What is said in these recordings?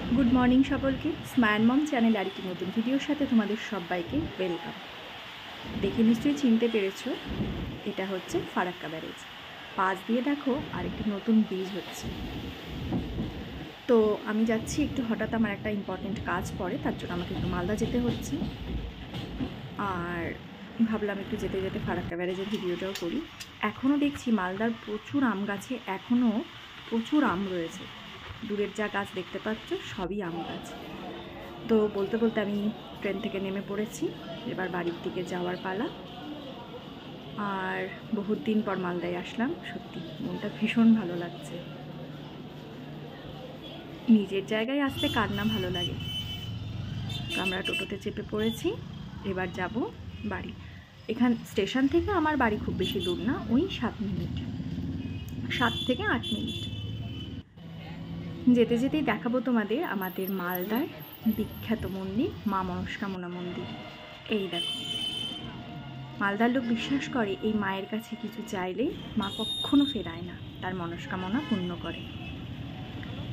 Good morning सकलके smile मम channel are एक नतून भिडियोर साथे तोमादेर सबाइके वेलकाम। देखे निश्चयई चिनते पेरेछो एटा होच्छे फाराक्का ब्यारेज। पाश दिए देखो आरेकटी नतून ब्रिज होच्छे। तो आमी जाচ্ছি একটু হঠাৎ আমার একটা ইম্পর্টেন্ট কাজ পড়ে, তার জন্য আমাকে একটু মালদা যেতে হচ্ছে। আর ভাবলাম একটু যেতে যেতে ফারাক্কা ব্যারেজের ভিডিওটাও করি। এখনও দেখছি মালদার প্রচুর আম গাছে এখনও প্রচুর আম রয়েছে। দূরের যা গাছ দেখতে পাচ্ছ সবই আম গাছ। তো বলতে বলতে আমি ট্রেন থেকে নেমে পড়েছি, এবার বাড়ির দিকে যাওয়ার পালা। আর বহুত দিন পর মালদায় আসলাম, সত্যি মনটা ভীষণ ভালো লাগছে। নিজের জায়গায় আসতে কার না ভালো লাগে। তো আমরা টোটোতে চেপে পড়েছি, এবার যাব বাড়ি। এখান স্টেশন থেকে আমার বাড়ি খুব বেশি দূর না, ওই 7 মিনিট, 7 থেকে 8 মিনিট। যেতে যেতেই দেখাবো তোমাদের আমাদের মালদার বিখ্যাত মন্দির মা মনস্কামনা মন্দির। এই দেখো, মালদার লোক বিশ্বাস করে এই মায়ের কাছে কিছু চাইলে মা কখনো ফেরায় না, তার মনস্কামনা পূর্ণ করে।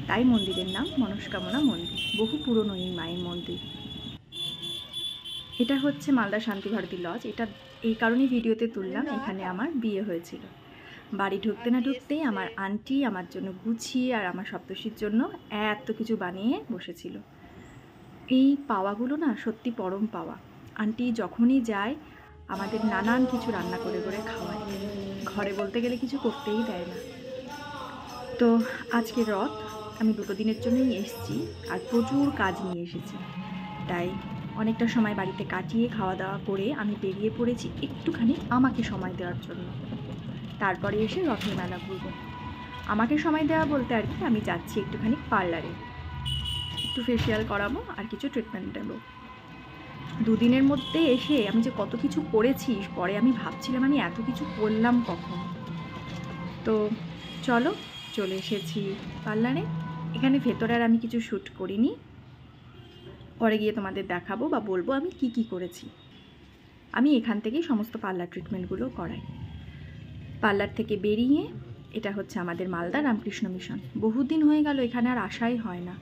তাই মন্দিরের নাম মনস্কামনা মন্দির। বহু পুরনো এই মায়ের মন্দির। এটা হচ্ছে মালদা শান্তিভারতী লজ। এটা এই কারণেই ভিডিওতে তুললাম, এখানে আমার বিয়ে হয়েছিল। বাড়ি ঢুকতে না ঢুকতেই আমার আন্টি আমার জন্য গুছিয়ে আর আমার সপ্তর্ষির জন্য এত কিছু বানিয়ে বসেছিল। এই পাওয়াগুলো না সত্যি পরম পাওয়া। আন্টি যখনই যায় আমাদের নানান কিছু রান্না করে করে খাওয়ায়, ঘরে বলতে গেলে কিছু করতেই দেয় না। তো আজকে রথ, আমি 2 দিনের জন্যই এসেছি আর প্রচুর কাজ নিয়ে এসেছি। তাই অনেকটা সময় বাড়িতে কাটিয়ে খাওয়া দাওয়া করে আমি বেরিয়ে পড়েছি একটুখানি আমাকে সময় দেওয়ার জন্য। তারপরে এসে রথের মেলা ঘুরবো। আমাকে সময় দেওয়া বলতে আর কি, আমি যাচ্ছি একটুখানি পার্লারে, একটু ফেসিয়াল করাবো আর কিছু ট্রিটমেন্ট দেবো। 2 দিনের মধ্যে এসে আমি যে কত কিছু করেছি, পরে আমি ভাবছিলাম আমি এত কিছু করলাম কখন। তো চলো, চলে এসেছি পার্লারে। এখানে ভেতরে আর আমি কিছু শ্যুট করিনি, পরে গিয়ে তোমাদের দেখাবো বা বলবো আমি কি কি করেছি। আমি এখান থেকেই সমস্ত পার্লার ট্রিটমেন্টগুলো করাই। পার্লার থেকে বেরিয়ে এটা হচ্ছে আমাদের মালদা রামকৃষ্ণ মিশন। বহুদিন হয়ে গেল এখানে আর আসাই হয় না।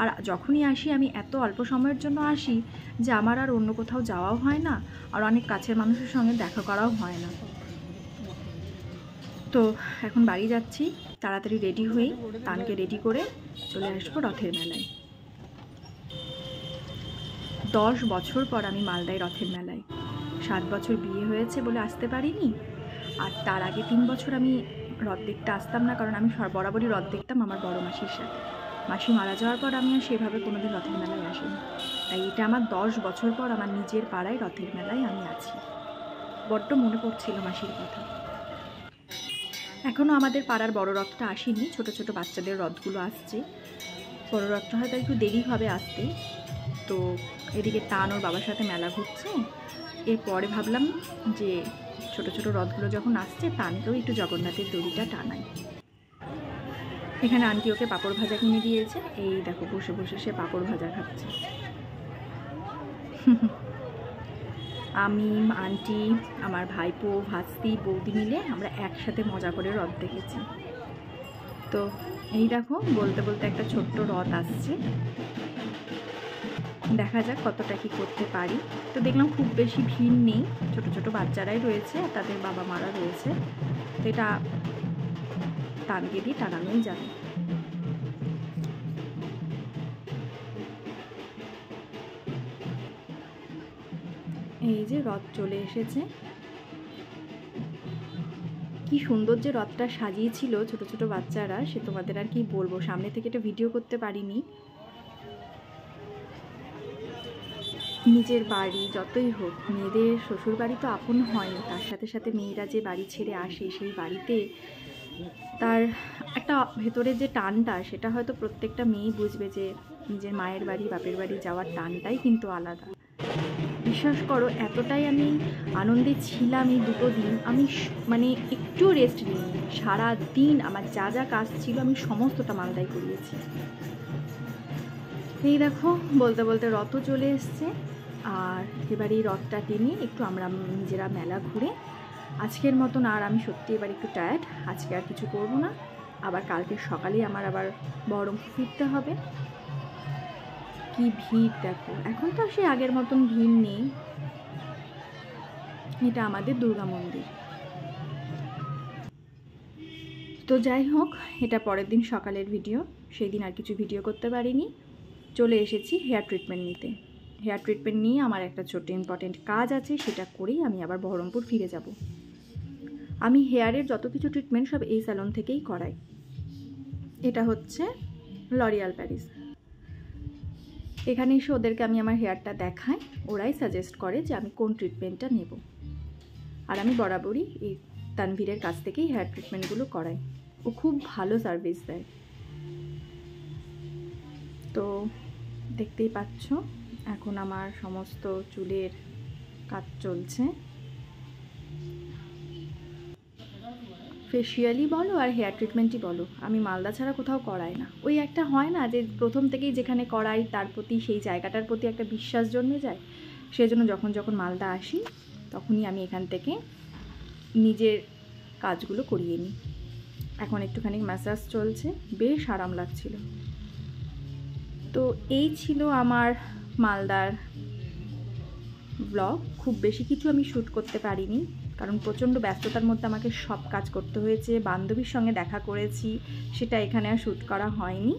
আর যখনই আসি আমি এত অল্প সময়ের জন্য আসি যে আমার আর অন্য কোথাও যাওয়াও হয় না, আর অনেক কাছের মানুষের সঙ্গে দেখা করাও হয় না। তো এখন বাড়ি যাচ্ছি, তাড়াতাড়ি রেডি হই, তানকে রেডি করে চলে আসবো রথের মেলায়। 10 বছর পর আমি মালদায় রথের মেলায়। 7 বছর বিয়ে হয়েছে বলে আসতে পারিনি, আর তার আগে 3 বছর আমি রথ দেখতে আসতাম না, কারণ আমি বরাবরই রথ দেখতাম আমার বড় মাসির সাথে। মাসি মারা যাওয়ার পর আমি আর সেভাবে কোনোদিন রথের মেলায় আসিনি। তাই এটা আমার 10 বছর পর আমার নিজের পাড়ায় রথের মেলায় আমি আছি। বড্ড মনে পড়ছিল মাসির কথা। এখনও আমাদের পাড়ার বড় রথটা আসেনি, ছোট ছোট বাচ্চাদের রথগুলো আসছে। বড় রথটা হয়তো একটু দেরি হবে আসতে। তো এদিকে টান ওর বাবার সাথে মেলা ঘুরছে। এরপরে ভাবলাম যে ছোট ছোট রথগুলো যখন আসছে টানকেও একটু জগন্নাথের দড়িটা টানাই। এখানে আন্টি ওকে পাঁপড় ভাজা কিনে দিয়েছে, এই দেখো বসে বসে সে পাঁপড় ভাজা খাচ্ছে। আমি, আন্টি, আমার ভাইপো, ভাস্তি, বৌদি মিলে আমরা একসাথে মজা করে রথ দেখেছি। তো এই দেখো বলতে বলতে একটা ছোট্ট রথ আসছে, দেখা যাক কতটা কি করতে পারি। তো দেখলাম খুব বেশি ভিড় নেই, ছোট ছোট বাচ্চারাই রয়েছে, তাদের বাবা মারা রয়েছে। তো এটা টানকে দিয়ে টানানোই যাবে। এই যে রথ চলে এসেছে। কি সুন্দর যে রথটা সাজিয়েছিল ছোট ছোট বাচ্চারা, সে তোমাদের আর কি বলবো। সামনে থেকে এটা ভিডিও করতে পারিনি। নিজের বাড়ি যতই হোক, মেয়েদের শ্বশুর বাড়ি তো আপন হয়, তার সাথে সাথে মেয়েরা যে বাড়ি ছেড়ে আসে সেই বাড়িতে তার একটা ভেতরের যে টানটা, সেটা হয়তো প্রত্যেকটা মেয়েই বুঝবে যে নিজের মায়ের বাড়ি বাপের বাড়ি যাওয়ার টানটাই কিন্তু আলাদা। বিশ্বাস করো এতটাই আমি আনন্দে ছিলাম এই 2 দিন, আমি মানে একটু রেস্ট নিইনি। সারা দিন আমার যা যা কাজ ছিল আমি সমস্তটা মালদায় করিয়েছি। এই দেখো বলতে বলতে রথও চলে এসছে। আর এবার এই রথটা টেনে একটু আমরা নিজেরা মেলা ঘুরে আজকের মতন, আর আমি সত্যি এবার একটু টায়ার্ড, আজকে আর কিছু করব না। আবার কালকে সকালেই আমার আবার বহরমপুর ফিরতে হবে। কি ভিড় দেখো, এখন তো সে আগের মতন ভিড় নেই। এটা আমাদের দুর্গা মন্দির। তো যাই হোক, এটা পরের দিন সকালের ভিডিও। সেই দিন আর কিছু ভিডিও করতে পারিনি। চলে এসেছি হেয়ার ট্রিটমেন্ট নিতে। হেয়ার ট্রিটমেন্ট নিয়ে আমার একটা ছোট্ট ইম্পর্টেন্ট কাজ আছে, সেটা করেই আমি আবার বহরমপুর ফিরে যাব। আমি হেয়ারের যত কিছু ট্রিটমেন্ট সব এই স্যালন থেকেই করাই। এটা হচ্ছে লরিয়াল প্যারিস। এখানে এসে ওদেরকে আমি আমার হেয়ারটা দেখাই, ওরাই সাজেস্ট করে যে আমি কোন ট্রিটমেন্টটা নেব। আর আমি বরাবরই এই তানভীরের কাছ থেকেই হেয়ার ট্রিটমেন্টগুলো করাই। ও খুব ভালো সার্ভিস দেয়। তো দেখতেই পাচ্ছ, এখন আমার সমস্ত চুলের কাজ চলছে। ফেশিয়ালই বলো আর হেয়ার ট্রিটমেন্টই বলো, আমি মালদা ছাড়া কোথাও করাই না। ওই একটা হয় না যে প্রথম থেকেই যেখানে করাই তার প্রতি, সেই জায়গাটার প্রতি একটা বিশ্বাস জন্মে যায়। সেজন্য যখন যখন মালদা আসি তখনই আমি এখান থেকে নিজের কাজগুলো করিয়ে নিই। এখন একটুখানি ম্যাসাজ চলছে, বেশ আরাম লাগছিল। তো এই ছিল আমার মালদার ব্লগ। খুব বেশি কিছু আমি শ্যুট করতে পারিনি, কারণ প্রচণ্ড ব্যস্ততার মধ্যে আমাকে সব কাজ করতে হয়েছে। বান্ধবীর সঙ্গে দেখা করেছি, সেটা এখানে আর শ্যুট করা হয়নি।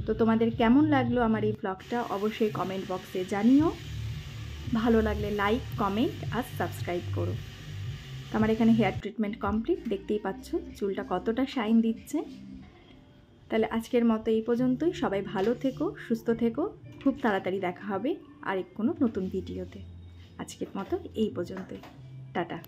তো তোমাদের কেমন লাগলো আমার এই ব্লগটা অবশ্যই কমেন্ট বক্সে জানিও। ভালো লাগলে লাইক, কমেন্ট আর সাবস্ক্রাইব করো। আমার এখানে হেয়ার ট্রিটমেন্ট কমপ্লিট, দেখতেই পাচ্ছ চুলটা কতটা শাইন দিচ্ছে। তাহলে আজকের মতো এই পর্যন্তই। সবাই ভালো থেকো, সুস্থ থেকো। খুব তাড়াতাড়ি দেখা হবে আরেক কোনো নতুন ভিডিওতে। আজকের মতো এই পর্যন্তই। টাটা।